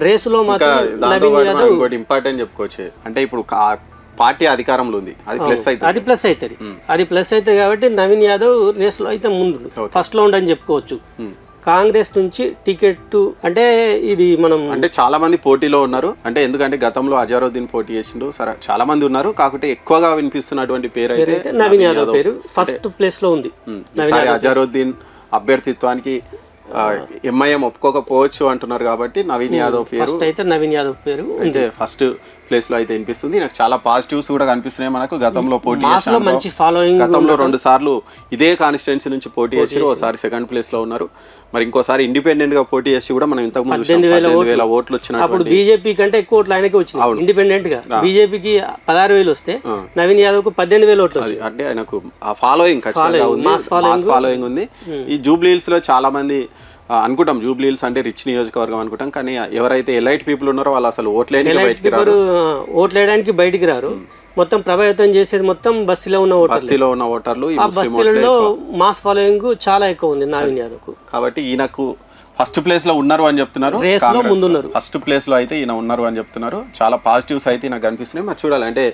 రేసులో మాత్రం నవీన్ యాదవ్ ఇంకోటి ఇంపార్టెంట్ చెప్పుకోవచ్చు అంటే ఇప్పుడు పార్టీ అధికారంలో ఉంది, అది ప్లస్ అయితే అది ప్లస్ అవుతుంది, అది ప్లస్ అవుతుంది కాబట్టి నవీన్ యాదవ్ రేసులో అయితే ముందు ఫస్ట్ లో ఉండని చెప్పుకోవచ్చు. కాంగ్రెస్ నుంచి టికెట్ అంటే ఇది మనం అంటే చాలా మంది పోటీలో ఉన్నారు, అంటే ఎందుకంటే గతంలో అజారుద్దీన్ పోటీ చేసిండు, సరే చాలా మంది ఉన్నారు, కాకపోతే ఎక్కువగా వినిపిస్తున్నటువంటి పేరు అయితే నవీన్ యాదవ్ పేరు ఫస్ట్ ప్లేస్ లో ఉంది. అజారుద్దీన్ అభ్యర్థిత్వానికి ఎంఐఎం ఒప్పుకోకపోవచ్చు అంటున్నారు కాబట్టి నవీన్ యాదవ్ పేరు ఫస్ట్ అయితే నవీన్ యాదవ్ పేరు అయితే ఫస్ట్ ప్లేస్ లో అయితే వినిపిస్తుంది. నాకు చాలా పాజిటివ్స్ కూడా కనిపిస్తున్నాయి. మనకు గతంలో పోటీ మంచి ఫాలోయింగ్, గతంలో 2 సార్లు ఇదే కాన్స్టిట్యున్సీ నుంచి పోటీ చేసి ఒకసారి సెకండ్ ప్లేస్ లో ఉన్నారు, మరి ఇంకోసారి ఇండిపెండెంట్ గా పోటీ చేసి కూడా మనం ఇంతకు ముందు 18,000 ఓట్లు వచ్చిన అప్పుడు బీజేపీ కంటే ఎక్కువ ఓట్లు ఆయనకే వచ్చినాయి. ఇండిపెండెంట్ గా బీజేపీకి 16,000 వస్తే నవీన్ యాదవ్ కు 18,000 ఓట్లు వచ్చాయి. అంటే ఆయనకు ఆ ఫాలోయింగ్ ఖచ్చితంగా ఉంది, మాస్ ఫాలోయింగ్ ఉంది. ఈ జూబ్లీ హిల్స్ లో చాలా మంది అనుకుంటాం జూబ్లీ హిల్స్ అంటే రిచ్ నియోజకవర్గం అనుకుంటాం, కానీ ఎవరైతే ఎలైట్ పీపుల్ ఉన్నారో వాళ్ళు అసలు ఓట్లేయడానికి బయటికి రారు. మొత్తం ప్రభావితం చేసేది మొత్తం బస్తీలో ఉన్న ఓటర్లు. ఆ బస్తీలలో మాస్ ఫాలోయింగ్ చాలా ఎక్కువ ఉంది నవీన్ యాదవ్ కు, కాబట్టి ఈయనకు ఫస్ట్ ప్లేస్ లో ఉన్నారు అని చెప్తున్నారు. ముందున్నారు ఫస్ట్ ప్లేస్ లో అయితే ఈయన ఉన్నారు అని చెప్తున్నారు. చాలా పాజిటివ్స్ అయితే నాకు కనిపిస్తున్నాయి. మరి చూడాలి అంటే